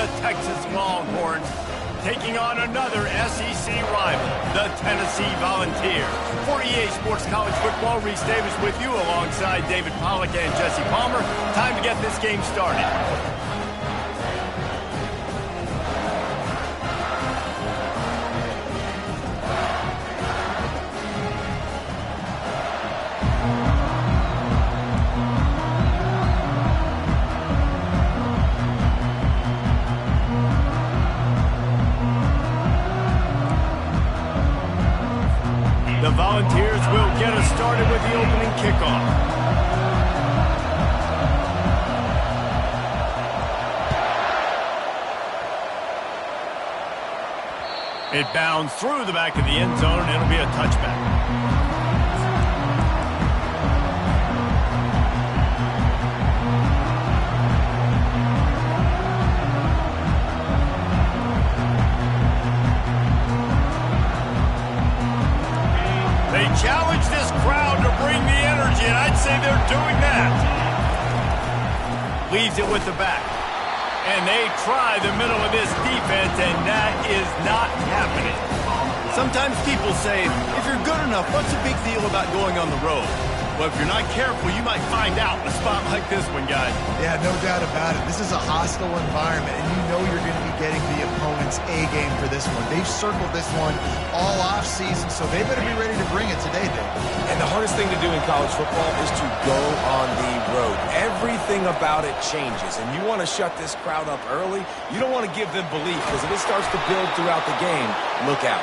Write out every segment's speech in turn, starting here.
the Texas Longhorns, taking on another SEC rival, the Tennessee Volunteers. For EA Sports College Football, Reese Davis with you alongside David Pollack and Jesse Palmer. Time to get this game started. The Volunteers will get us started with the opening kickoff. It bounds through the back of the end zone, and it'll be a touchback. Challenge this crowd to bring the energy, and I'd say they're doing that. Leaves it with the back. And they try the middle of this defense, and that is not happening. Sometimes people say, if you're good enough, what's the big deal about going on the road? Well, if you're not careful, you might find out in a spot like this one, guys. Yeah, no doubt about it. This is a hostile environment, and you know you're going to be getting the opponent's A game for this one. They've circled this one all offseason, so they better be ready to bring it today, Dave. And the hardest thing to do in college football is to go on the road. Everything about it changes, and you want to shut this crowd up early. You don't want to give them belief, because if it starts to build throughout the game, look out.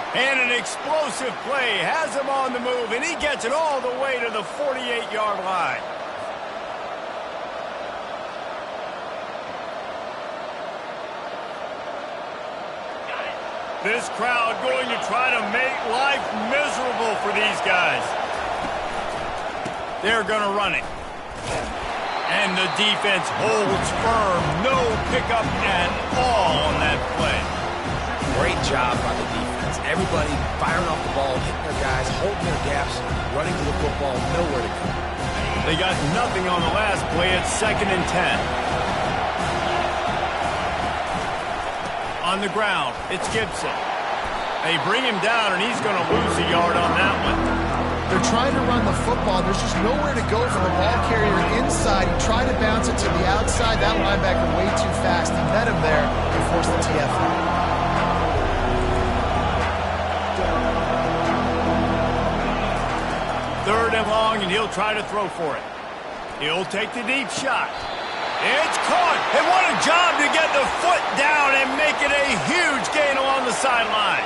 And an explosive play has him on the move, and he gets it all the way to the 48-yard line. This crowd going to try to make life miserable for these guys. They're going to run it. And the defense holds firm. No pickup at all on that play. Great job by the defense. Everybody firing off the ball, hitting their guys, holding their gaps, running to the football, nowhere to go. They got nothing on the last play. It's 2nd and 10. On the ground, it's Gibson. They bring him down, and he's going to lose a yard on that one. They're trying to run the football. There's just nowhere to go for the ball carrier inside. He tried to bounce it to the outside. That linebacker way too fast. He met him there and forced the TFL. Third and long, and he'll try to throw for it. He'll take the deep shot. It's caught. And what a job to get the foot down and make it a huge gain along the sideline.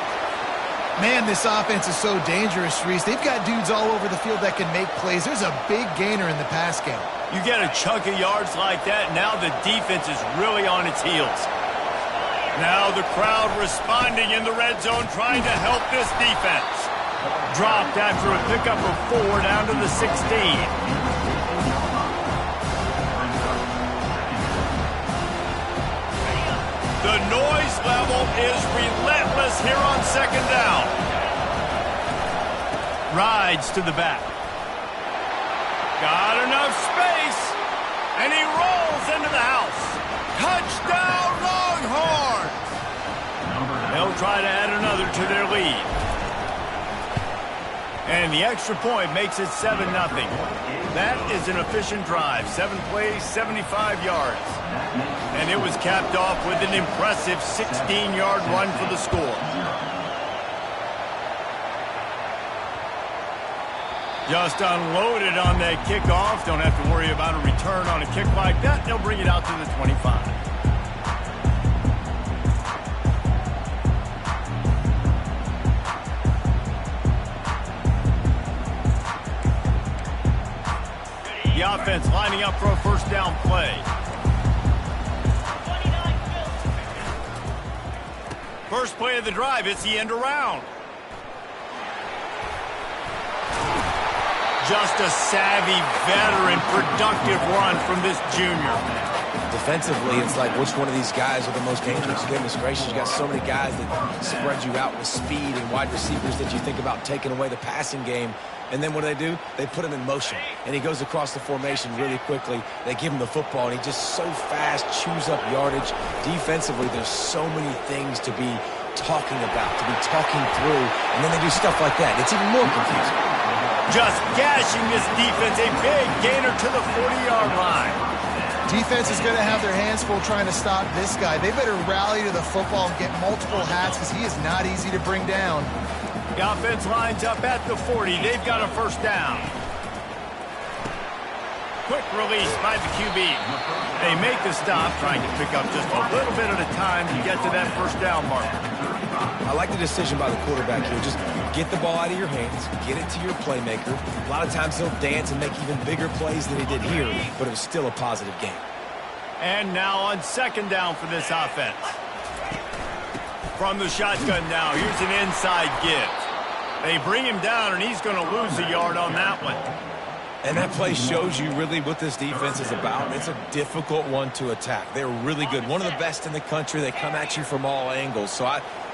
Man, this offense is so dangerous, Reese. They've got dudes all over the field that can make plays. There's a big gainer in the pass game. You get a chunk of yards like that, now the defense is really on its heels. Now the crowd responding in the red zone, trying to help this defense. Dropped after a pickup of 4 down to the 16. The noise level is relentless here on 2nd down. Rides to the back. Got enough space, and he rolls into the house. Touchdown, Longhorns! They'll try to add another to their lead. And the extra point makes it 7-0. That is an efficient drive. 7 plays, 75 yards. And it was capped off with an impressive 16-yard run for the score. Just unloaded on that kickoff. Don't have to worry about a return on a kick like that. They'll bring it out to the 25. The offense lining up for a first down play. First play of the drive, it's the end around. Just a savvy, veteran, productive run from this junior. The defensively, it's like which one of these guys are the most dangerous? Goodness gracious, you got so many guys that spread you out with speed and wide receivers that you think about taking away the passing game. And then what do? They put him in motion. And he goes across the formation really quickly. They give him the football, and he just so fast chews up yardage. Defensively, there's so many things to be talking about, to be talking through, and then they do stuff like that. It's even more confusing. Just gashing this defense, a big gainer to the 40-yard line. Defense is going to have their hands full trying to stop this guy. They better rally to the football and get multiple hats because he is not easy to bring down. The offense lines up at the 40. They've got a first down. Quick release by the QB. They make the stop, trying to pick up just a little bit at a time to get to that first down marker. I like the decision by the quarterback here. Just get the ball out of your hands, get it to your playmaker. A lot of times he'll dance and make even bigger plays than he did here, but it was still a positive game. And now on second down for this offense. From the shotgun now, here's an inside give. They bring him down, and he's going to lose a yard on that one. And that play shows you really what this defense is about. It's a difficult one to attack. They're really good. One of the best in the country. They come at you from all angles. So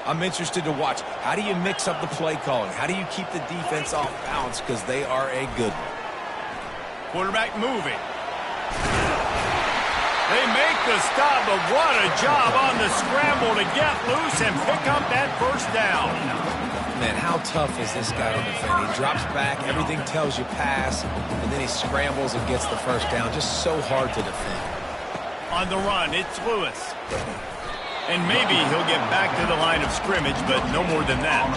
I'm interested to watch. How do you mix up the play calling? How do you keep the defense off balance? Because they are a good one. Quarterback moving. They make the stop, but what a job on the scramble to get loose and pick up that first down. Man, how tough is this guy to defend? He drops back, everything tells you pass, and then he scrambles and gets the first down. Just so hard to defend. On the run, it's Lewis. And maybe he'll get back to the line of scrimmage, but no more than that.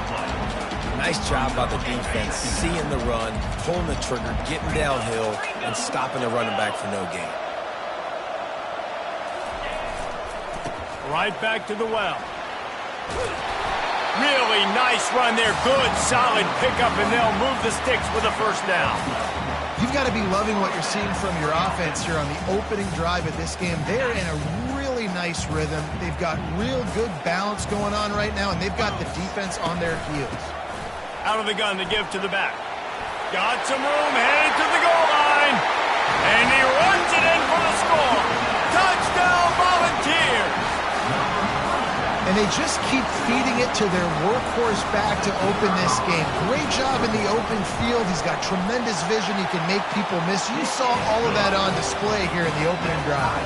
Nice job by the defense, seeing the run, pulling the trigger, getting downhill, and stopping the running back for no gain. Right back to the well. Really nice run there. Good, solid pickup, and they'll move the sticks with a first down. You've got to be loving what you're seeing from your offense here on the opening drive of this game. They're in a really nice rhythm. They've got real good balance going on right now, and they've got the defense on their heels. Out of the gun to give to the back. Got some room, headed to the goal line. And he runs it in for the score. Touchdown, Volunteers. And they just keep feeding it to their workhorse back to open this game. Great job in the open field. He's got tremendous vision. He can make people miss. You saw all of that on display here in the opening drive.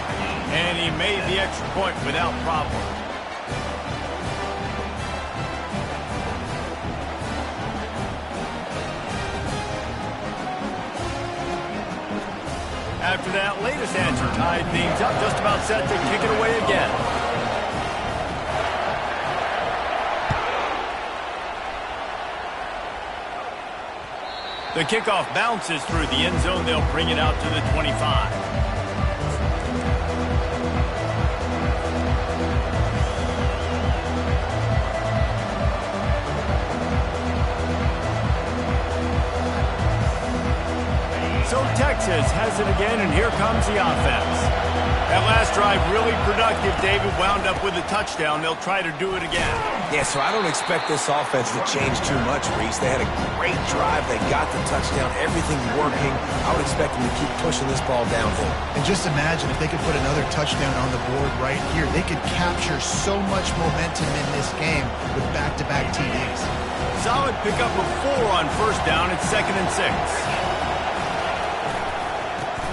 And he made the extra point without problem. After that latest answer tied things up, just about set to kick it away again. The kickoff bounces through the end zone. They'll bring it out to the 25. So Texas has it again, and here comes the offense. That last drive really productive. David wound up with a touchdown. They'll try to do it again. Yeah, so I don't expect this offense to change too much, Reese. They had a great drive. They got the touchdown. Everything's working. I would expect them to keep pushing this ball downhill. And just imagine if they could put another touchdown on the board right here. They could capture so much momentum in this game with back-to-back TDs. Solid pickup of 4 on first down. It's 2nd and 6.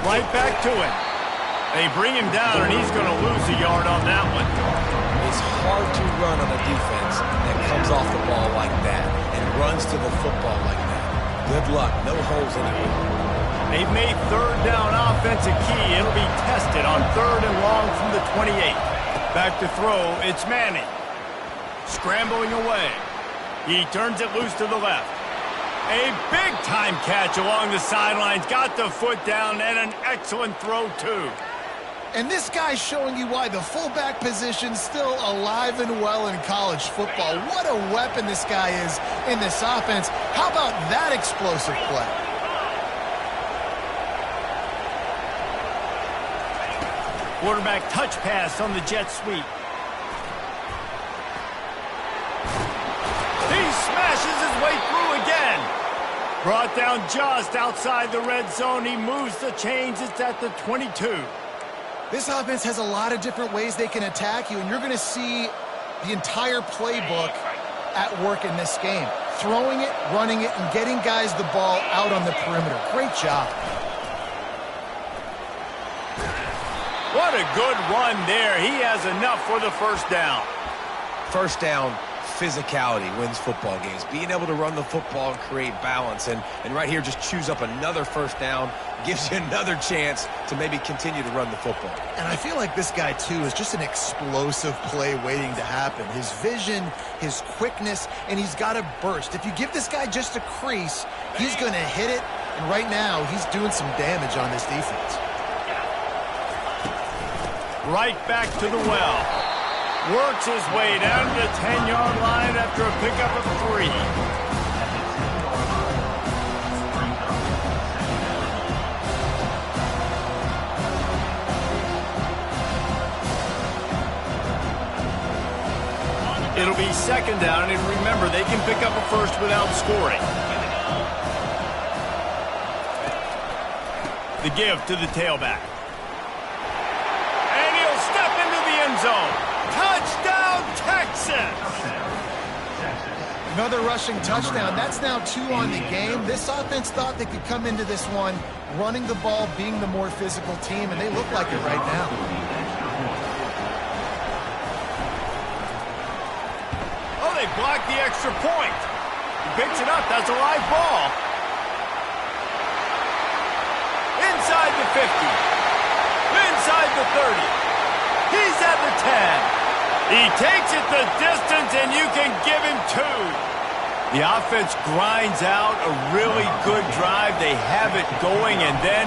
Right back to it. They bring him down, and he's going to lose a yard on that one. It's hard to run on a defense that comes off the ball like that and runs to the football like that. Good luck. No holes anywhere. They've made third down offense a key. It'll be tested on 3rd and long from the 28. Back to throw. It's Manning. Scrambling away. He turns it loose to the left. A big-time catch along the sidelines. Got the foot down, and an excellent throw, too. And this guy's showing you why the fullback position's still alive and well in college football. What a weapon this guy is in this offense. How about that explosive play? Quarterback touch pass on the jet sweep. He smashes his way through again. Brought down just outside the red zone. He moves the chains. It's at the 22. This offense has a lot of different ways they can attack you, and you're going to see the entire playbook at work in this game. Throwing it, running it, and getting guys the ball out on the perimeter. Great job. What a good run there. He has enough for the first down. First down, physicality wins football games. Being able to run the football and create balance. And right here, just choose up another first down. Gives you another chance to maybe continue to run the football. And I feel like this guy, too, is just an explosive play waiting to happen. His vision, his quickness, and he's got a burst. If you give this guy just a crease, he's going to hit it. And right now, he's doing some damage on this defense. Right back to the well. Works his way down to the 10-yard line after a pickup of 3. It'll be second down, and remember, they can pick up a first without scoring. The give to the tailback. And he'll step into the end zone. Touchdown, Texas! Another rushing touchdown. That's now 2 on the game. This offense thought they could come into this one running the ball, being the more physical team, and they look like it right now. They blocked the extra point. He picks it up. That's a live ball. Inside the 50. Inside the 30. He's at the 10. He takes it the distance, and you can give him 2. The offense grinds out a really good drive. They have it going, and then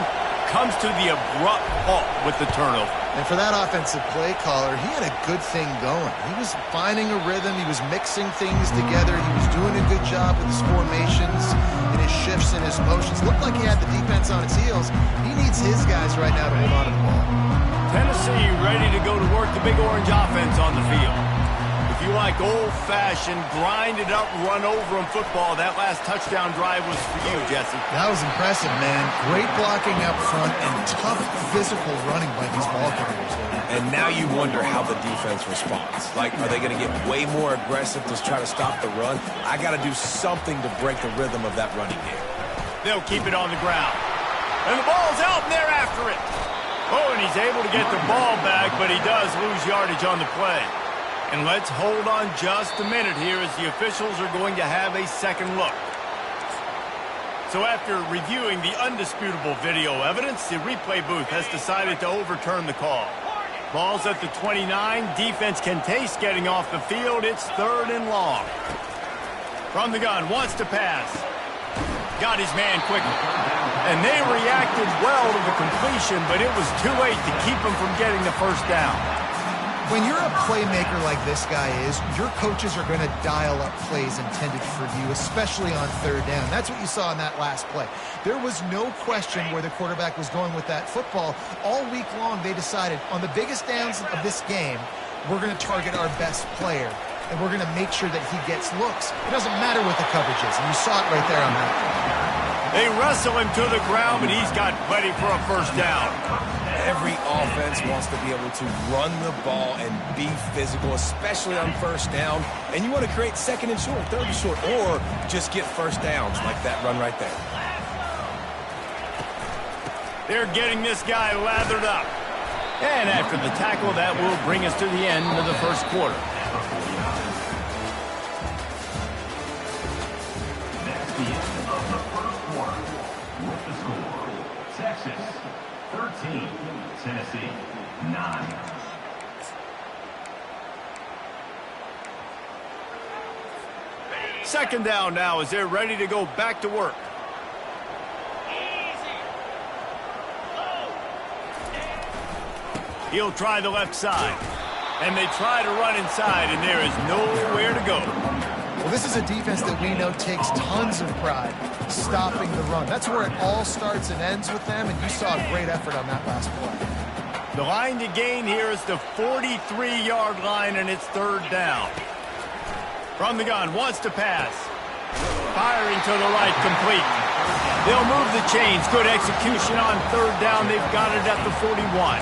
comes to the abrupt halt with the turnover. And for that offensive play caller, he had a good thing going. He was finding a rhythm. He was mixing things together. He was doing a good job with his formations and his shifts and his motions. Looked like he had the defense on its heels. He needs his guys right now to hold on to the ball. Tennessee ready to go to work the Big Orange offense on the field. If you like old-fashioned, grind-it-up, run-over-'em football, that last touchdown drive was for you, Jesse. That was impressive, man. Great blocking up front and tough physical running by these ball carriers. And now you wonder how the defense responds. Like, are they going to get way more aggressive to try to stop the run? I got to do something to break the rhythm of that running game. They'll keep it on the ground. And the ball's out, and they're after it. Oh, and he's able to get the ball back, but he does lose yardage on the play. And let's hold on just a minute here as the officials are going to have a second look. So after reviewing the undisputable video evidence, the replay booth has decided to overturn the call. Ball's at the 29. Defense can taste getting off the field. It's 3rd and long. From the gun, wants to pass. Got his man quickly. And they reacted well to the completion, but it was too late to keep him from getting the first down. When you're a playmaker like this guy is, your coaches are going to dial up plays intended for you, especially on 3rd down. That's what you saw in that last play. There was no question where the quarterback was going with that football. All week long, they decided on the biggest downs of this game, we're going to target our best player, and we're going to make sure that he gets looks. It doesn't matter what the coverage is, and you saw it right there on that. They wrestle him to the ground, but he's got plenty for a first down. Every offense wants to be able to run the ball and be physical, especially on first down. And you want to create 2nd and short, 3rd and short, or just get first downs like that run right there. They're getting this guy lathered up. And after the tackle, that will bring us to the end of the first quarter. That's the end of the first quarter. With the score, Texas 13, Tennessee 9. Second down now as they're ready to go back to work. He'll try the left side. And they try to run inside, and there is nowhere to go. Well, this is a defense that we know takes tons of pride stopping the run. That's where it all starts and ends with them, and you saw a great effort on that last play. The line to gain here is the 43-yard line, and it's 3rd down. From the gun, wants to pass. Firing to the right, complete. They'll move the chains. Good execution on 3rd down. They've got it at the 41.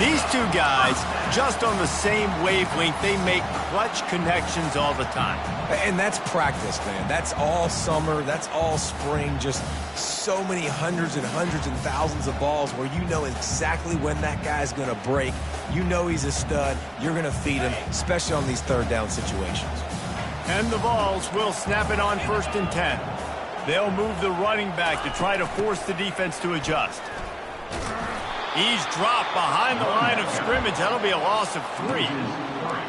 These two guys, just on the same wavelength, they make clutch connections all the time. And that's practice, man. That's all summer. That's all spring. Just so many hundreds and thousands of balls where you know exactly when that guy's going to break. You know he's a stud. You're going to feed him, especially on these third down situations. And the Vols will snap it on 1st and 10. They'll move the running back to try to force the defense to adjust. He's dropped behind the line of scrimmage. That'll be a loss of 3.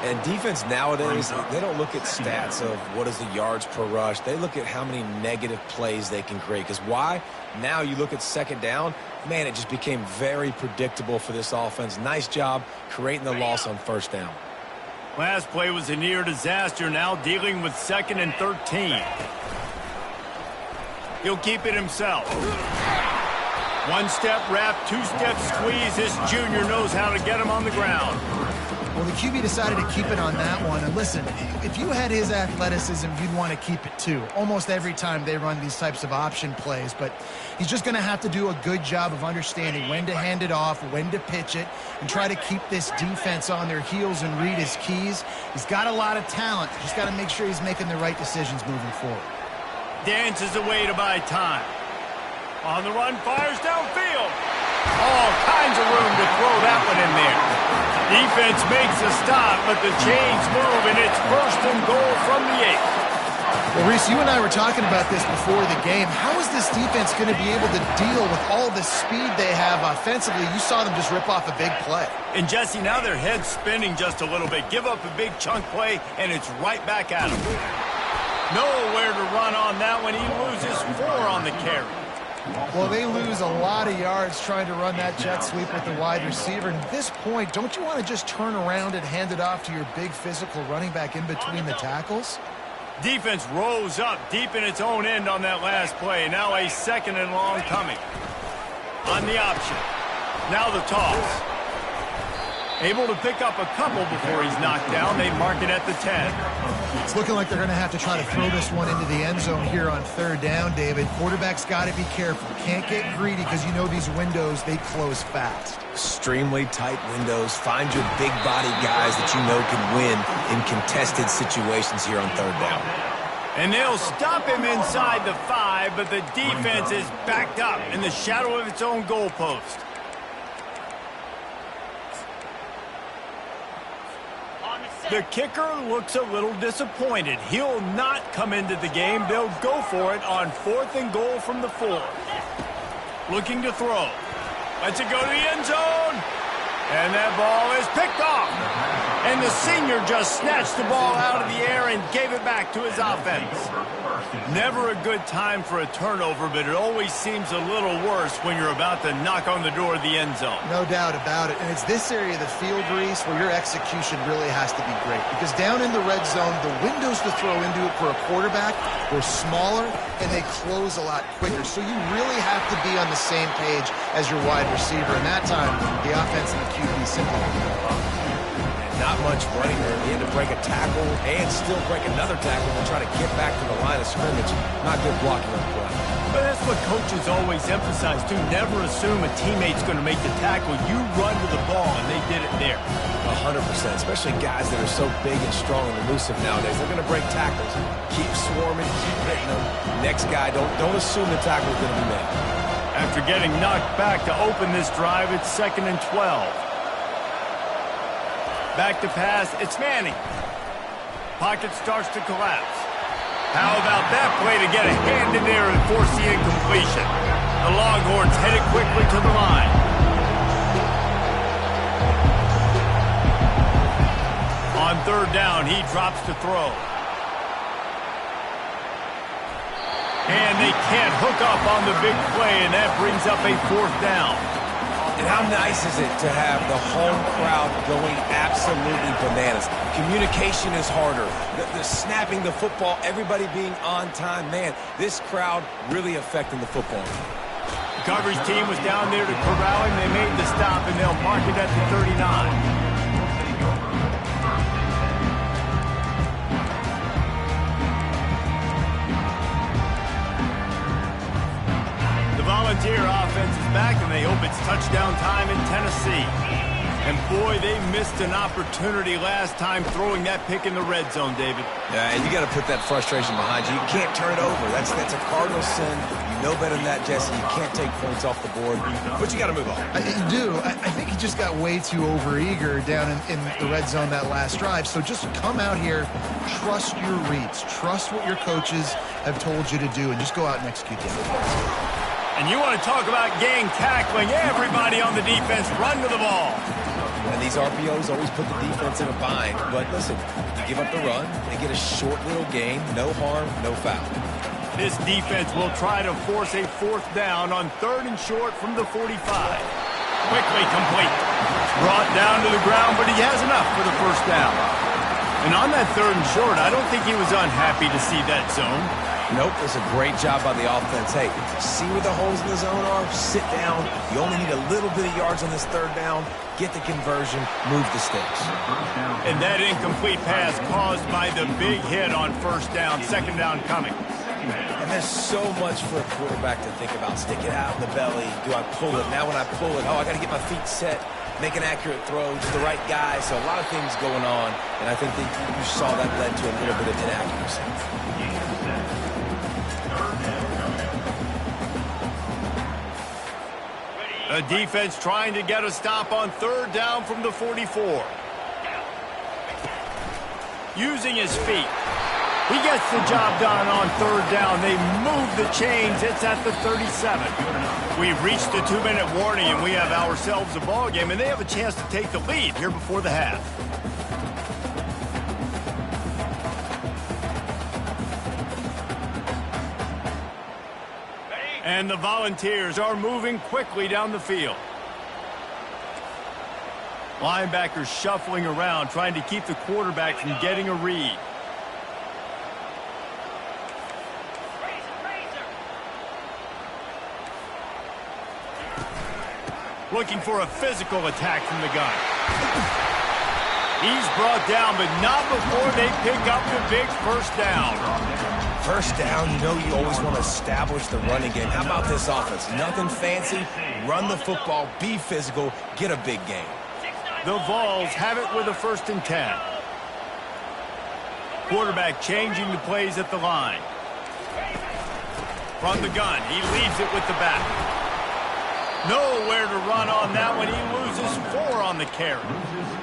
And defense nowadays, they don't look at stats of what is the yards per rush. They look at how many negative plays they can create. Because why? Now you look at 2nd down, man, it just became very predictable for this offense. Nice job creating the loss on 1st down. Last play was a near disaster, now dealing with 2nd and 13. He'll keep it himself. 1-step wrap, 2-step squeeze. This junior knows how to get him on the ground. Well, the QB decided to keep it on that one. And listen, if you had his athleticism, you'd want to keep it too. Almost every time they run these types of option plays. But he's just going to have to do a good job of understanding when to hand it off, when to pitch it, and try to keep this defense on their heels and read his keys. He's got a lot of talent. Just got to make sure he's making the right decisions moving forward. Dances away to buy time. On the run, fires downfield. All kinds of room to throw that one in there. Defense makes a stop, but the chains move, and it's 1st and goal from the 8. Well, Reese, you and I were talking about this before the game. How is this defense going to be able to deal with all the speed they have offensively? You saw them just rip off a big play. And, Jesse, now their head's spinning just a little bit. Give up a big chunk play, and it's right back at them. Nowhere to run on that one. He loses 4 on the carry. Well, they lose a lot of yards trying to run that jet sweep with the wide receiver. And at this point, don't you want to just turn around and hand it off to your big physical running back in between the tackles? Defense rose up deep in its own end on that last play. Now a 2nd and long coming. On the option. Now the toss. Able to pick up a couple before he's knocked down. They mark it at the 10. It's looking like they're going to have to try to throw this one into the end zone here on 3rd down, David. Quarterback's got to be careful. Can't get greedy because you know these windows, they close fast. Extremely tight windows. Find your big body guys that you know can win in contested situations here on 3rd down. And they'll stop him inside the 5, but the defense is backed up in the shadow of its own goalpost. The kicker looks a little disappointed. He'll not come into the game. They'll go for it on 4th and goal from the 4. Looking to throw. Lets it go to the end zone. And that ball is picked off. And the senior just snatched the ball out of the air and gave it back to his offense. Never a good time for a turnover, but it always seems a little worse when you're about to knock on the door of the end zone. No doubt about it. And it's this area of the field, Reese, where your execution really has to be great. Because down in the red zone, the windows to throw into it for a quarterback were smaller, and they close a lot quicker. So you really have to be on the same page as your wide receiver. And that time, the offense and the QB simply Not much running there. He had to break a tackle and still break another tackle and try to get back to the line of scrimmage. Not good blocking on the play. But that's what coaches always emphasize, too. Never assume a teammate's going to make the tackle. You run to the ball, and they did it there. 100%, especially guys that are so big and strong and elusive nowadays. They're going to break tackles. Keep swarming, keep hitting them. Next guy, don't assume the tackle's going to be made. After getting knocked back to open this drive, it's 2nd and 12. Back to pass, it's Manning. Pocket starts to collapse. How about that play to get a hand in there and force the incompletion? The Longhorns headed quickly to the line. On 3rd down, he drops to throw. And they can't hook up on the big play, and that brings up a 4th down. And how nice is it to have the home crowd going absolutely bananas? Communication is harder. The snapping the football, everybody being on time. Man, this crowd really affecting the football. The coverage team was down there to corral him. They made the stop, and they'll mark it at the 39. The Volunteer offense is back, and they hope it's touchdown time in Tennessee. And boy, they missed an opportunity last time throwing that pick in the red zone, David. Yeah, and you got to put that frustration behind you. You can't turn it over. That's a cardinal sin. You know better than that, Jesse. You can't take points off the board, but you got to move on. You do. I think he just got way too overeager down in the red zone that last drive. So just come out here, trust your reads, trust what your coaches have told you to do, and just go out and execute them. And you want to talk about gang tackling, everybody on the defense run to the ball. And these RPOs always put the defense in a bind. But listen, you give up the run, they get a short little gain, no harm, no foul. This defense will try to force a 4th down on 3rd and short from the 45. Quickly complete. Brought down to the ground, but he has enough for the 1st down. And on that 3rd and short, I don't think he was unhappy to see that zone. Nope, it's a great job by the offense. Hey, see where the holes in the zone are? Sit down. You only need a little bit of yards on this 3rd down. Get the conversion, move the sticks. And that incomplete pass caused by the big hit on 1st down, 2nd down coming. And there's so much for a quarterback to think about. Stick it out in the belly. Do I pull it? Now when I pull it, I got to get my feet set, make an accurate throw to the right guy. So a lot of things going on, and I think that you saw that led to a little bit of inaccuracy. The defense trying to get a stop on 3rd down from the 44. Using his feet. He gets the job done on 3rd down. They move the chains. It's at the 37. We've reached the 2-minute warning, and we have ourselves a ball game, and they have a chance to take the lead here before the half. And the Volunteers are moving quickly down the field. Linebackers shuffling around, trying to keep the quarterback from getting a read. Looking for a physical attack from the gun. He's brought down, but not before they pick up the big 1st down. 1st down, you know you always want to establish the running game. How about this offense? Nothing fancy. Run the football, be physical, get a big gain. The Vols have it with a 1st and 10. Quarterback changing the plays at the line. From the gun, he leaves it with the back. Nowhere to run on that one. He loses 4 on the carry.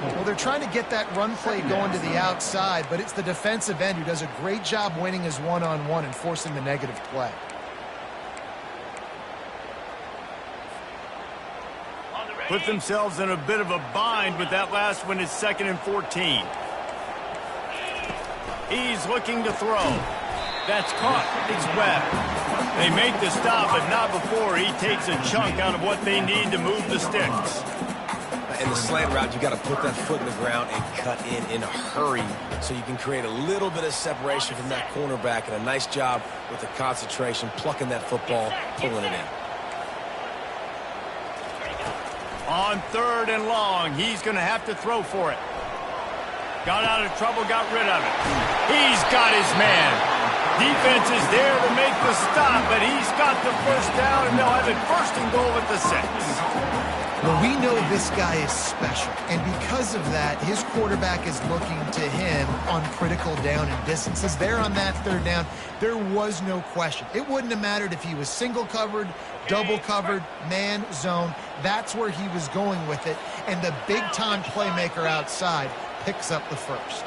Well, they're trying to get that run play going to the outside, but it's the defensive end who does a great job winning his one-on-one and forcing the negative play. Put themselves in a bit of a bind with that last one is 2nd and 14. He's looking to throw. That's caught. It's Webb. They make the stop, but not before he takes a chunk out of what they need to move the sticks. In the slant route, you got to put that foot in the ground and cut in a hurry so you can create a little bit of separation from that cornerback, and a nice job with the concentration, plucking that football, pulling it in. On 3rd and long, he's going to have to throw for it. Got out of trouble, got rid of it. He's got his man. Defense is there to make the stop, but he's got the 1st down, and they'll have it 1st and goal at the 6. Well, we know this guy is special, and because of that, his quarterback is looking to him on critical down and distances. There on that 3rd down, there was no question. It wouldn't have mattered if he was single covered, double covered, man, zone. That's where he was going with it, and the big-time playmaker outside picks up the 1st.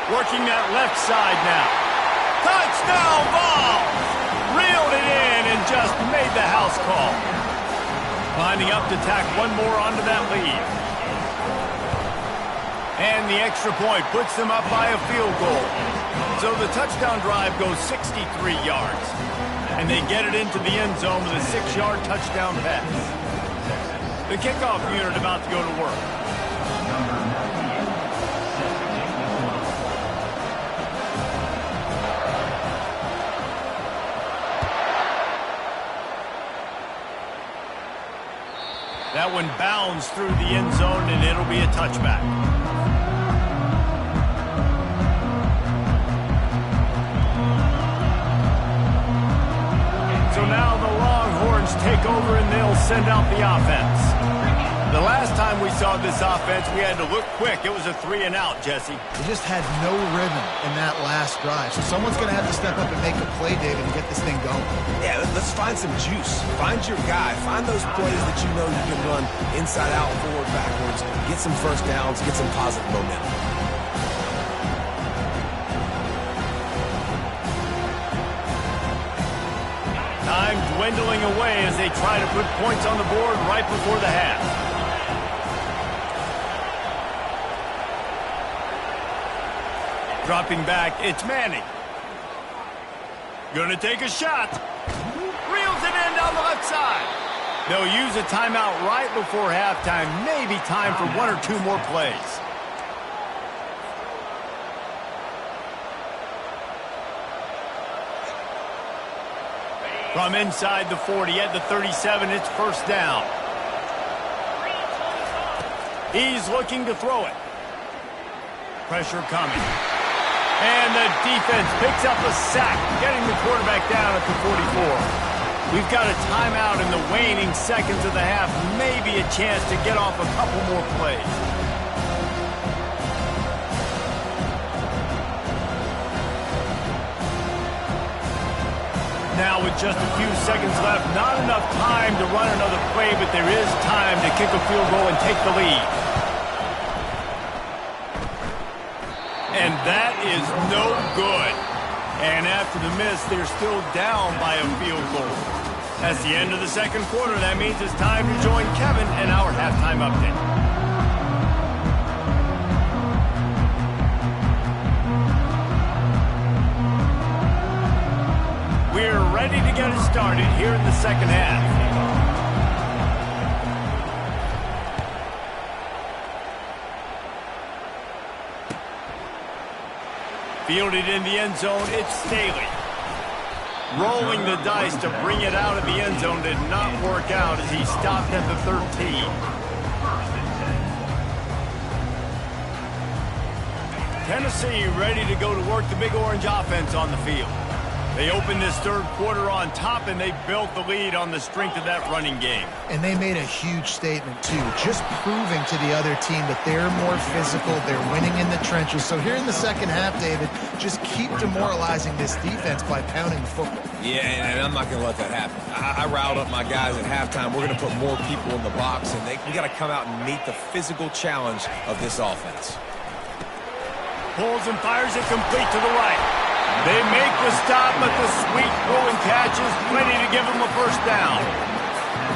Working that left side now. Touchdown ball! Reeled it in and just made the house call. Lining up to tack one more onto that lead. And the extra point puts them up by a field goal. So the touchdown drive goes 63 yards. And they get it into the end zone with a 6-yard touchdown pass. The kickoff unit about to go to work. That That one bounds through the end zone, and it'll be a touchback. So now the Longhorns take over, and they'll send out the offense. The last time we saw this offense, we had to look quick. It was a 3-and-out, Jesse. They just had no rhythm in that last drive. So someone's going to have to step up and make a play, David, and get this thing going. Yeah, let's find some juice. Find your guy. Find those plays that you know you can run inside out, forward, backwards. Get some first downs. Get some positive momentum. Time dwindling away as they try to put points on the board right before the half. Dropping back, it's Manning. Gonna take a shot. Reels it in down the left side. They'll use a timeout right before halftime. Maybe time for one or two more plays. From inside the 40 at the 37, it's first down. He's looking to throw it. Pressure coming. And the defense picks up a sack, getting the quarterback down at the 44. We've got a timeout in the waning seconds of the half. Maybe a chance to get off a couple more plays. Now with just a few seconds left, not enough time to run another play, but there is time to kick a field goal and take the lead. And that is no good. And after the miss, they're still down by a field goal. That's the end of the second quarter. That means it's time to join Kevin and our halftime update. We're ready to get it started here in the second half. Fielded in the end zone, it's Staley. Rolling the dice to bring it out of the end zone did not work out as he stopped at the 13. Tennessee ready to go to work the Big Orange offense on the field. They opened this third quarter on top, and they built the lead on the strength of that running game. And they made a huge statement, too, just proving to the other team that they're more physical, they're winning in the trenches. So here in the second half, David, just keep demoralizing this defense by pounding the football. Yeah, and I'm not going to let that happen. I riled up my guys at halftime. We're going to put more people in the box, and we got to come out and meet the physical challenge of this offense. Pulls and fires it complete to the right. They make the stop, but the sweet rolling catch is plenty to give them a first down.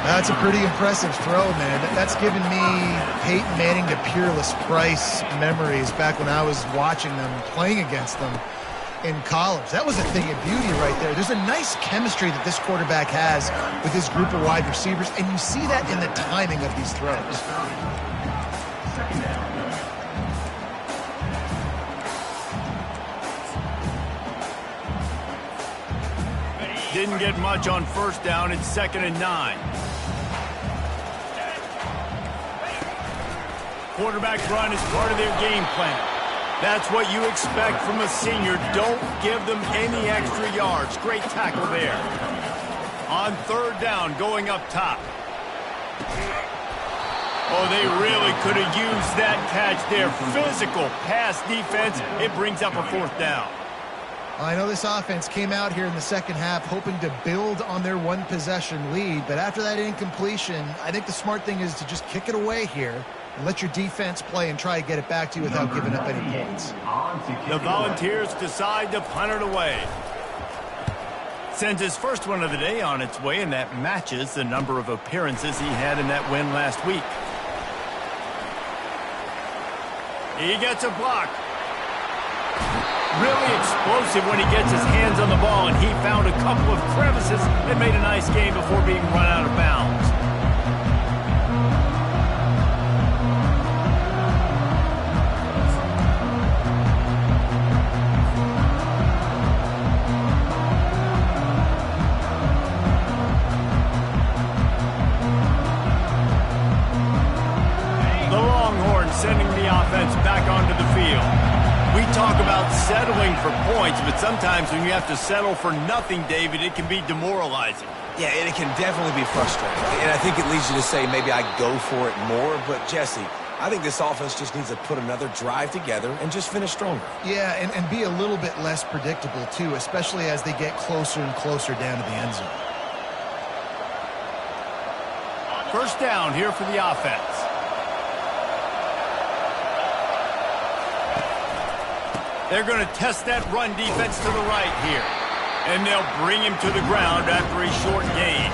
That's a pretty impressive throw, man. That's given me Peyton Manning to Peerless Price memories back when I was watching them, playing against them in college. That was a thing of beauty right there. There's a nice chemistry that this quarterback has with his group of wide receivers, and you see that in the timing of these throws. Didn't get much on first down. It's 2nd and 9. Quarterback run is part of their game plan. That's what you expect from a senior. Don't give them any extra yards. Great tackle there. On third down, going up top. Oh, they really could have used that catch there. Physical pass defense. It brings up a fourth down. I know this offense came out here in the second half hoping to build on their one-possession lead, but after that incompletion, I think the smart thing is to just kick it away here and let your defense play and try to get it back to you without giving up any points. The Volunteers decide to punt it away. Sends his first one of the day on its way, and that matches the number of appearances he had in that win last week. He gets a block. Really explosive when he gets his hands on the ball, and he found a couple of crevices and made a nice game before being run out of bounds. offense back onto the field. We talk about settling for points, but sometimes when you have to settle for nothing, David, it can be demoralizing. Yeah, and it can definitely be frustrating. And I think it leads you to say maybe I go for it more. But, Jesse, I think this offense just needs to put another drive together and just finish stronger. Yeah, and be a little bit less predictable, too, especially as they get closer and closer down to the end zone. First down here for the offense. They're going to test that run defense to the right here. And they'll bring him to the ground after a short gain.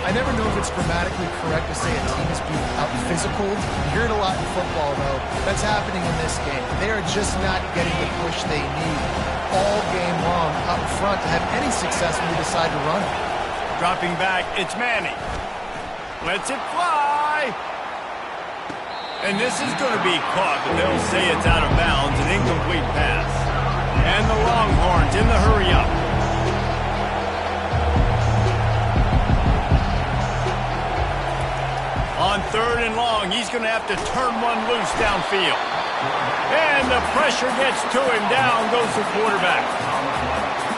I never know if it's grammatically correct to say a team is being out-physical. You hear it a lot in football, though. That's happening in this game. They are just not getting the push they need all game long up front to have any success when they decide to run it. Dropping back, it's Manning. Lets it fly. And this is going to be caught, but they'll say it's out of bounds, an incomplete pass. And the Longhorns in the hurry-up. On 3rd and long, he's going to have to turn one loose downfield. And the pressure gets to him. Down goes the quarterback.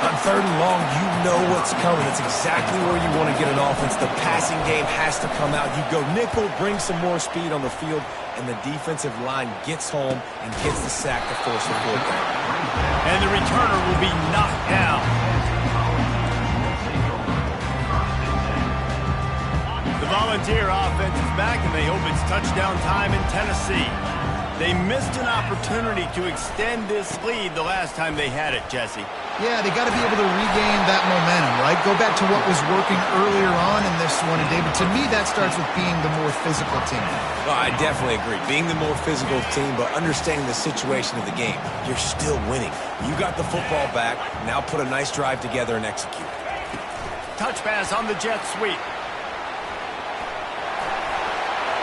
On 3rd and long, you know what's coming. It's exactly where you want to get an offense. The passing game has to come out. You go nickel, bring some more speed on the field, and the defensive line gets home and gets the sack to force the fourth down. And the returner will be knocked down. The Volunteer offense is back, and they hope it's touchdown time in Tennessee. They missed an opportunity to extend this lead the last time they had it, Jesse. Yeah, they got to be able to regain that momentum, right? Go back to what was working earlier on in this one. And, David, to me, that starts with being the more physical team. Well, I definitely agree. Being the more physical team, but understanding the situation of the game. You're still winning. You got the football back. Now put a nice drive together and execute. Touch pass on the jet sweep.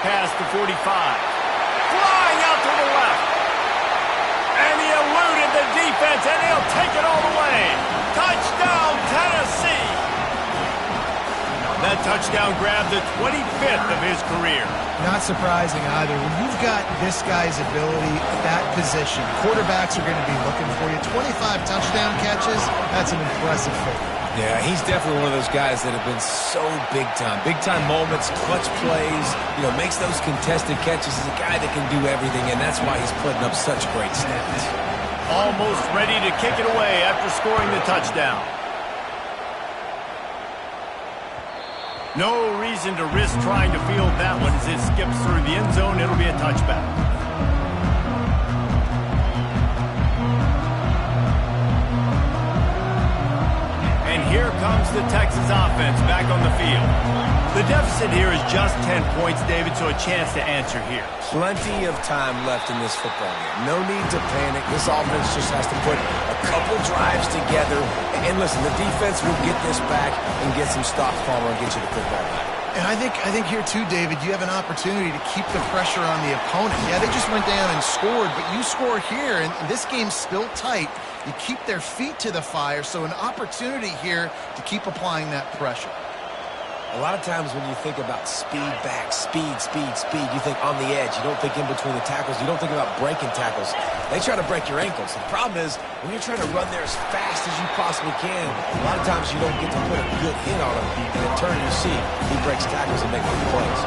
Pass to 45. Flying out to the left. And he eluded the defense, and he'll take it all the way. Touchdown, Tennessee. That touchdown grabbed the 25th of his career. Not surprising either. When you've got this guy's ability at that position, quarterbacks are going to be looking for you. 25 touchdown catches, that's an impressive figure. Yeah, he's definitely one of those guys that have been so big time. Big time moments, clutch plays, makes those contested catches. He's a guy that can do everything, and that's why he's putting up such great stats. Almost ready to kick it away after scoring the touchdown. No reason to risk trying to field that one as it skips through the end zone. It'll be a touchback. Here comes the Texas offense back on the field. The deficit here is just 10 points, David, so a chance to answer here. Plenty of time left in this football game. No need to panic. This offense just has to put a couple drives together. And listen, the defense will get this back and get some stops, Palmer, and get you the football back. And I think here too, David, you have an opportunity to keep the pressure on the opponent. Yeah, they just went down and scored, but you score here, and this game's still tight. You keep their feet to the fire, so an opportunity here to keep applying that pressure. A lot of times when you think about speed back, speed, you think on the edge. You don't think in between the tackles. You don't think about breaking tackles. They try to break your ankles. The problem is when you're trying to run there as fast as you possibly can, a lot of times you don't get to put a good hit on him. And in turn, you see he breaks tackles and makes big plays.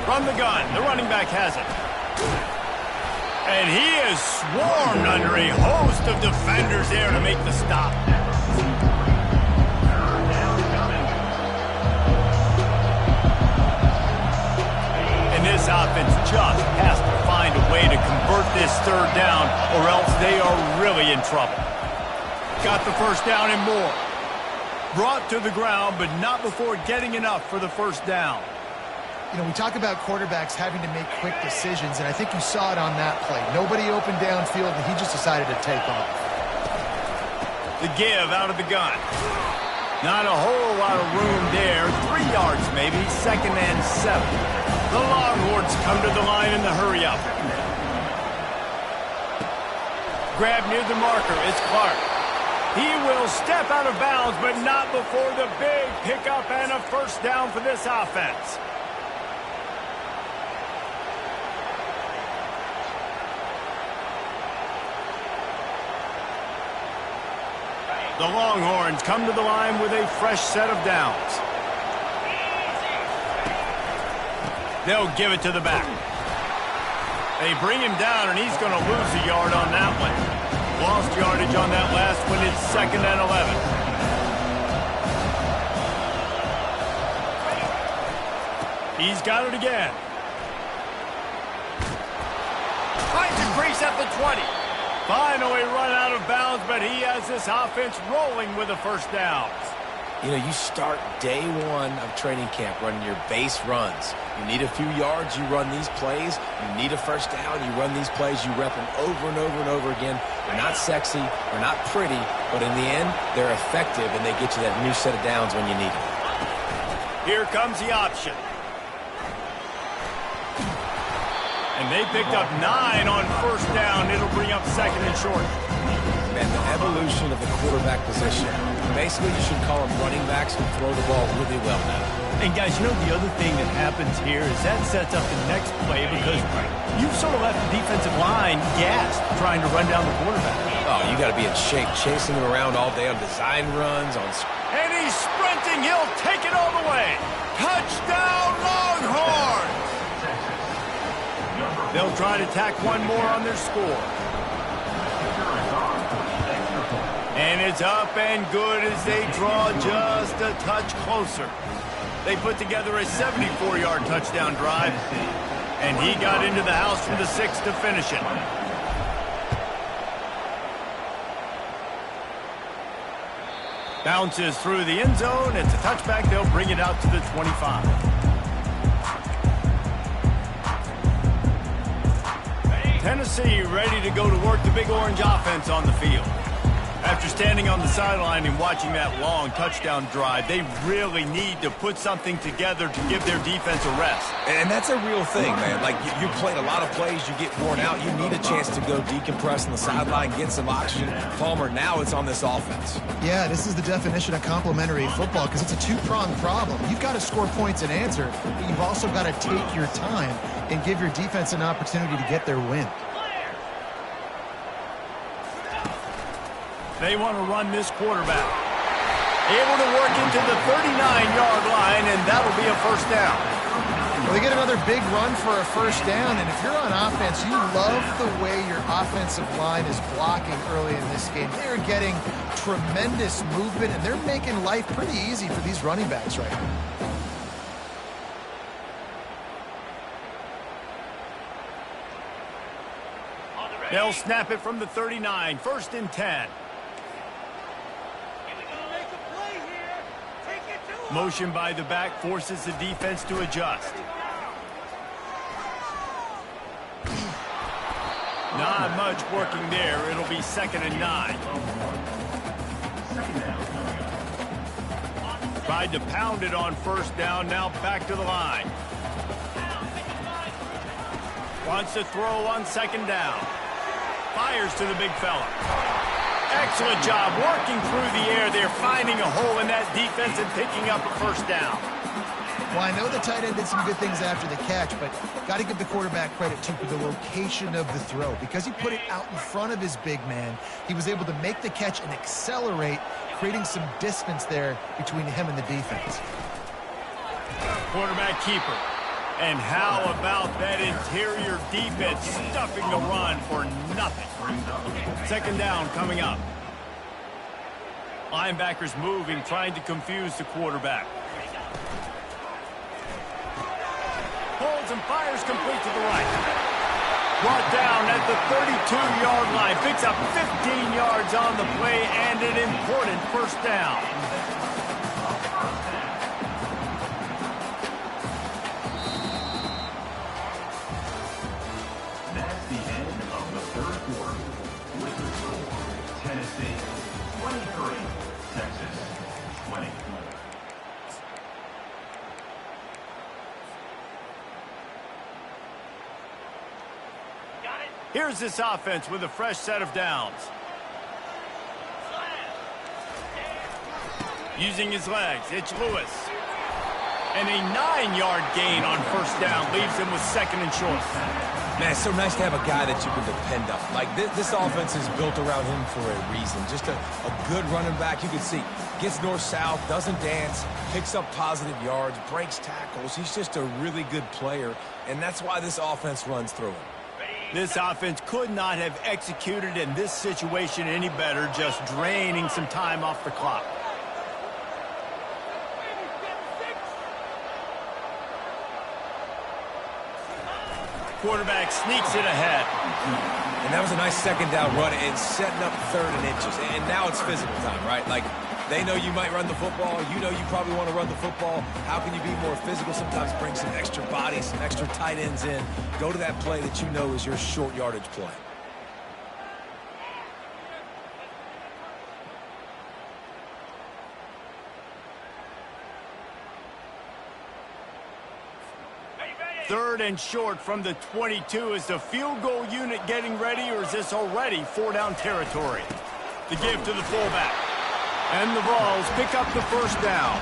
From the gun, the running back has it. And he is swarmed under a host of defenders there to make the stop. And this offense just has to find a way to convert this third down, or else they are really in trouble. Got the first down and more. Brought to the ground, but not before getting enough for the first down. We talk about quarterbacks having to make quick decisions, and I think you saw it on that play. Nobody opened downfield, and he just decided to take off. The give out of the gun. Not a whole lot of room there. 3 yards maybe, 2nd and 7. The Longhorns come to the line in the hurry-up. Grab near the marker. It's Clark. He will step out of bounds, but not before the big pickup and a first down for this offense. The Longhorns come to the line with a fresh set of downs. They'll give it to the back. They bring him down, and he's going to lose a yard on that one. Lost yardage on that last one. It's 2nd and 11. He's got it again. Tries to crease at the 20. Finally run out of bounds, but he has this offense rolling with the first downs. You know, you start day one of training camp running your base runs. You need a few yards, you run these plays. You need a first down, you run these plays. You rep them over and over and over again. They're not sexy, they're not pretty, but in the end, they're effective, and they get you that new set of downs when you need them. Here comes the option. And they picked up 9 on first down. It'll bring up 2nd and short. Man, the evolution of the quarterback position. Basically, you should call them running backs who throw the ball really well now. And guys, you know the other thing that happens here is that sets up the next play because you've sort of left the defensive line gassed trying to run down the quarterback. Oh, you got to be in shape, chasing him around all day on design runs. And he's sprinting. He'll take it all the way. Touchdown, Longhorns! They'll try to tack one more on their score. And it's up and good as they draw just a touch closer. They put together a 74-yard touchdown drive, and he got into the house for the 6 to finish it. Bounces through the end zone. It's a touchback. They'll bring it out to the 25. Tennessee ready to go to work the Big Orange offense on the field. After standing on the sideline and watching that long touchdown drive, they really need to put something together to give their defense a rest. And that's a real thing, man. Like, you played a lot of plays, you get worn out, you need a chance to go decompress on the sideline, get some oxygen. Palmer, now it's on this offense. Yeah, this is the definition of complementary football because it's a two-pronged problem. You've got to score points and answer, but you've also got to take your time and give your defense an opportunity to get their win. They want to run this quarterback. Able to work into the 39-yard line, and that'll be a first down. Well, they get another big run for a first down, and if you're on offense, you love the way your offensive line is blocking early in this game. They're getting tremendous movement, and they're making life pretty easy for these running backs right now. They'll snap it from the 39, 1st and 10. Motion by the back forces the defense to adjust. Not much working there. It'll be 2nd and 9. Tried to pound it on first down. Now back to the line. Wants to throw on 2nd down. Fires to the big fella. Excellent job working through the air. They're finding a hole in that defense and picking up a first down. Well, I know the tight end did some good things after the catch, but got to give the quarterback credit, too, for the location of the throw. Because he put it out in front of his big man, he was able to make the catch and accelerate, creating some distance there between him and the defense. Quarterback keeper. And how about that interior defense stuffing the run for nothing? 2nd down coming up. Linebackers moving, trying to confuse the quarterback. Pulls and fires complete to the right. Brought down at the 32-yard line. Picks up 15 yards on the play and an important first down. That's the end of the 3rd quarter. With the score, Tennessee 23, Texas 20. Here's this offense with a fresh set of downs. Using his legs, it's Lewis. And a 9-yard gain on first down leaves him with second and short. Man, it's so nice to have a guy that you can depend on. Like, this offense is built around him for a reason. Just a good running back. You can see, gets north-south, doesn't dance, picks up positive yards, breaks tackles. He's just a really good player, and that's why this offense runs through him. This offense could not have executed in this situation any better, just draining some time off the clock. Quarterback sneaks it ahead. And that was a nice second down run and setting up third and inches. And now it's physical time, right? Like, they know you might run the football. You know you probably want to run the football. How can you be more physical? Sometimes bring some extra bodies, some extra tight ends in. Go to that play that you know is your short yardage play. Third and short from the 22. Is the field goal unit getting ready, or is this already 4-down territory? The give to the fullback. And the Vols pick up the first down.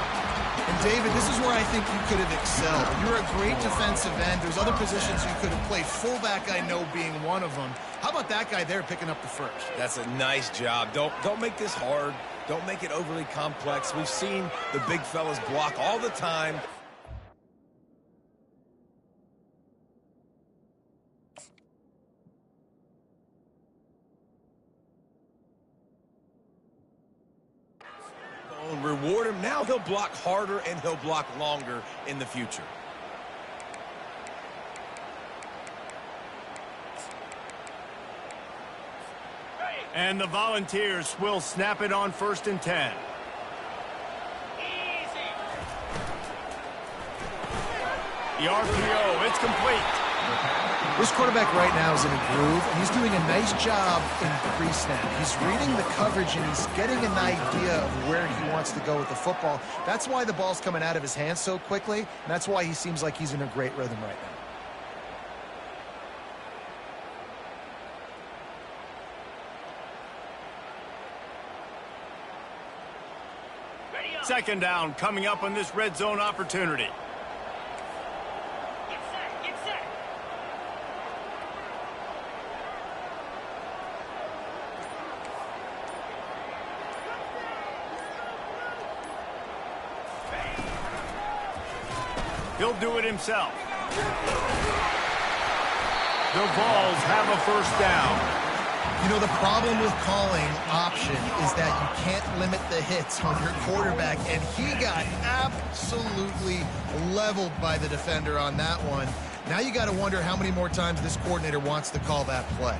And David, this is where I think you could have excelled. You're a great defensive end. There's other positions you could have played. Fullback, I know, being one of them. How about that guy there picking up the first? That's a nice job. Don't make this hard. Don't make it overly complex. We've seen the big fellas block all the time. Reward him. Now he'll block harder and he'll block longer in the future. And the Volunteers will snap it on 1st and 10. The RPO, it's complete. This quarterback right now is in a groove, and he's doing a nice job in pre-snap. He's reading the coverage, and he's getting an idea of where he wants to go with the football. That's why the ball's coming out of his hands so quickly, and that's why he seems like he's in a great rhythm right now. Second down coming up on this red zone opportunity. He'll do it himself. The Vols have a first down. You know, the problem with calling option is that you can't limit the hits on your quarterback, and he got absolutely leveled by the defender on that one. Now you got to wonder how many more times this coordinator wants to call that play.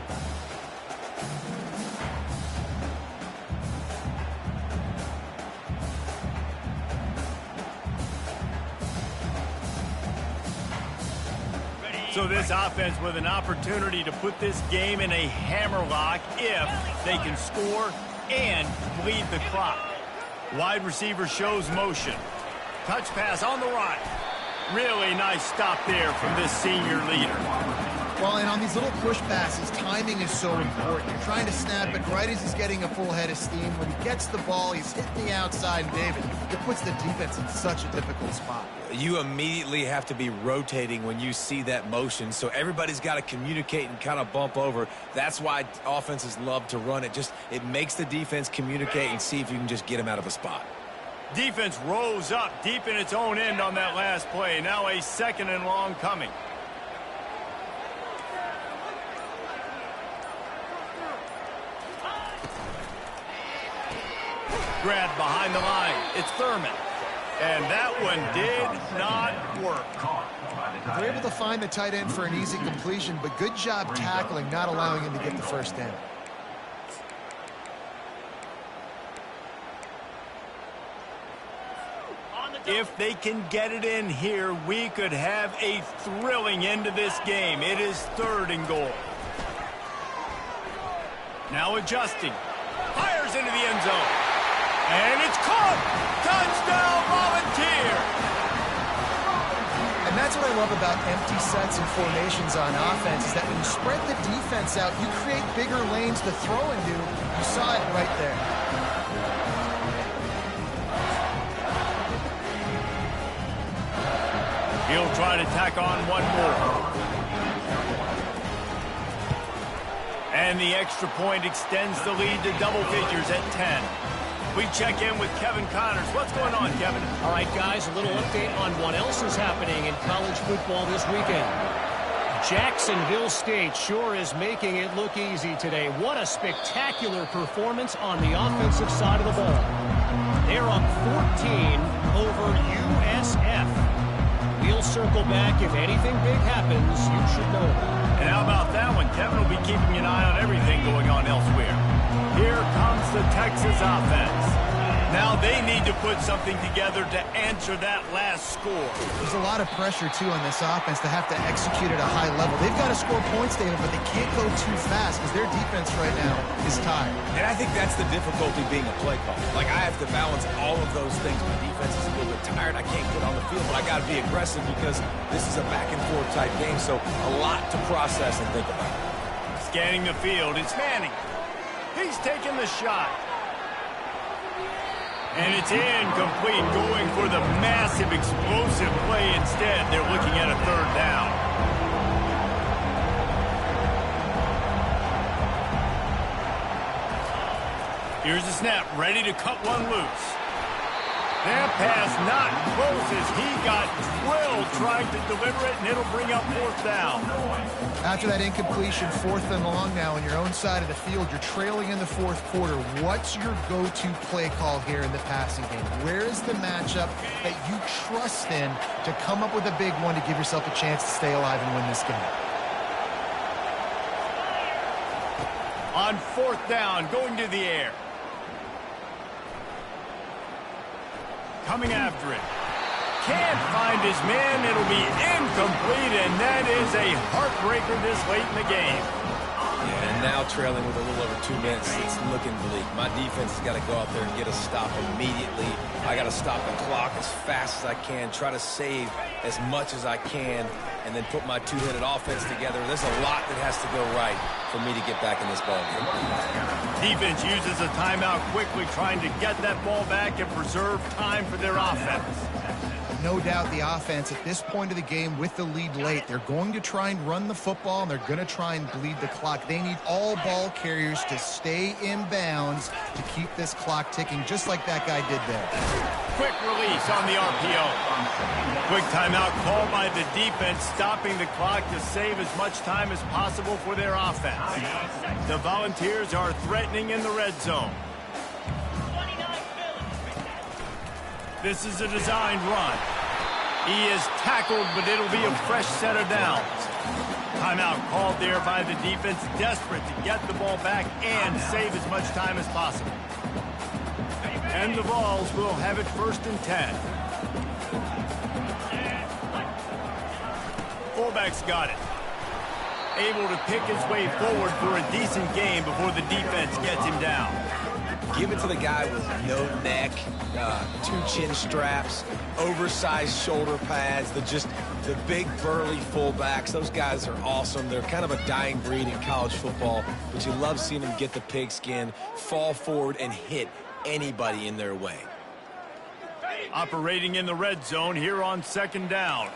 So this offense with an opportunity to put this game in a hammerlock if they can score and bleed the clock. Wide receiver shows motion. Touch pass on the right. Really nice stop there from this senior leader. Well, and on these little push passes, timing is so important. You're trying to snap it right as he's getting a full head of steam. When he gets the ball, he's hitting the outside, and David, it puts the defense in such a difficult spot. You immediately have to be rotating when you see that motion, so everybody's got to communicate and kind of bump over. That's why offenses love to run it. It makes the defense communicate and see if you can just get them out of a spot. Defense rose up deep in its own end on that last play. Now a second and long coming. Grabbed behind the line. It's Thurman. And that one did not work. They're able to find the tight end for an easy completion, but good job tackling, not allowing him to get the first down. If they can get it in here, we could have a thrilling end to this game. It is 3rd and goal. Now adjusting. Fires into the end zone. And it's caught! Touchdown, Volunteer! And that's what I love about empty sets and formations on offense, is that when you spread the defense out, you create bigger lanes to throw into. You saw it right there. He'll try to tack on one more. And the extra point extends the lead to double figures at 10. We check in with Kevin Connors. What's going on, Kevin? All right, guys, a little update on what else is happening in college football this weekend. Jacksonville State sure is making it look easy today. What a spectacular performance on the offensive side of the ball. They're up 14 over USF. We'll circle back. If anything big happens, you should know about it. And how about that one? Kevin will be keeping an eye on everything going on elsewhere. Here comes the Texas offense. Now they need to put something together to answer that last score. There's a lot of pressure, too, on this offense to have to execute at a high level. They've got to score points, David, but they can't go too fast because their defense right now is tired. And I think that's the difficulty being a play caller. Like, I have to balance all of those things. My defense is a little bit tired. I can't get on the field, but I got to be aggressive because this is a back-and-forth type game, so a lot to process and think about. Scanning the field, it's Manning. He's taking the shot. And it's incomplete, going for the massive, explosive play instead. They're looking at a third down. Here's the snap, ready to cut one loose. That pass not close as he got drilled trying to deliver it, and it'll bring up fourth down. After that incompletion, 4th and long now on your own side of the field, you're trailing in the 4th quarter. What's your go-to play call here in the passing game? Where is the matchup that you trust in to come up with a big one to give yourself a chance to stay alive and win this game? On 4th down, going to the air. Coming after it. Can't find his man. It'll be incomplete, and that is a heartbreaker this late in the game. Yeah, and now trailing with a little over 2 minutes, it's looking bleak. My defense has got to go out there and get a stop immediately. I got to stop the clock as fast as I can, try to save as much as I can, and then put my two-headed offense together. There's a lot that has to go right for me to get back in this ball game. Defense uses a timeout quickly, trying to get that ball back and preserve time for their offense. No doubt the offense at this point of the game with the lead late, they're going to try and run the football, and they're going to try and bleed the clock. They need all ball carriers to stay in bounds to keep this clock ticking, just like that guy did there. Quick release on the RPO. Quick timeout called by the defense, stopping the clock to save as much time as possible for their offense. The Volunteers are threatening in the red zone. This is a designed run. He is tackled, but it'll be a fresh set of downs. Timeout called there by the defense, desperate to get the ball back and save as much time as possible. And the Vols will have it 1st and 10. Fullback's got it. Able to pick his way forward for a decent gain before the defense gets him down. Give it to the guy with no neck, 2 chin straps, oversized shoulder pads, the big burly fullbacks. Those guys are awesome. They're kind of a dying breed in college football, but you love seeing them get the pigskin, fall forward, and hit anybody in their way. Operating in the red zone here on 2nd down.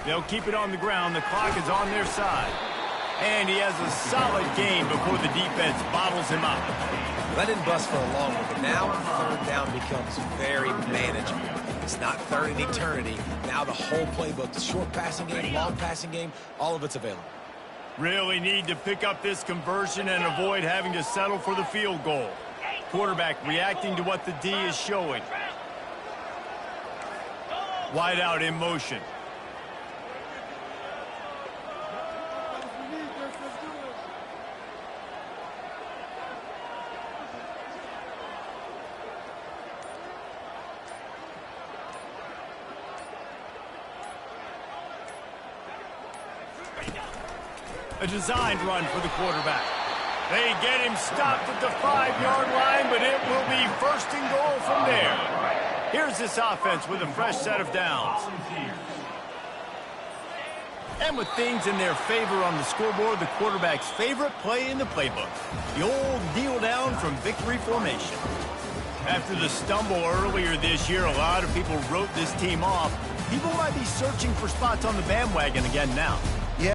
They'll keep it on the ground. The clock is on their side. And he has a solid gain before the defense bottles him up. That didn't bust for a long one, but now 3rd down becomes very manageable. It's not 3rd in eternity. Now the whole playbook, the short passing game, long passing game, all of it's available. Really need to pick up this conversion and avoid having to settle for the field goal. Quarterback reacting to what the D is showing. Wide out in motion. A designed run for the quarterback. They get him stopped at the 5-yard line, but it will be 1st and goal from there. Here's this offense with a fresh set of downs. And with things in their favor on the scoreboard, the quarterback's favorite play in the playbook. The old kneel down from victory formation. After the stumble earlier this year, a lot of people wrote this team off. People might be searching for spots on the bandwagon again now.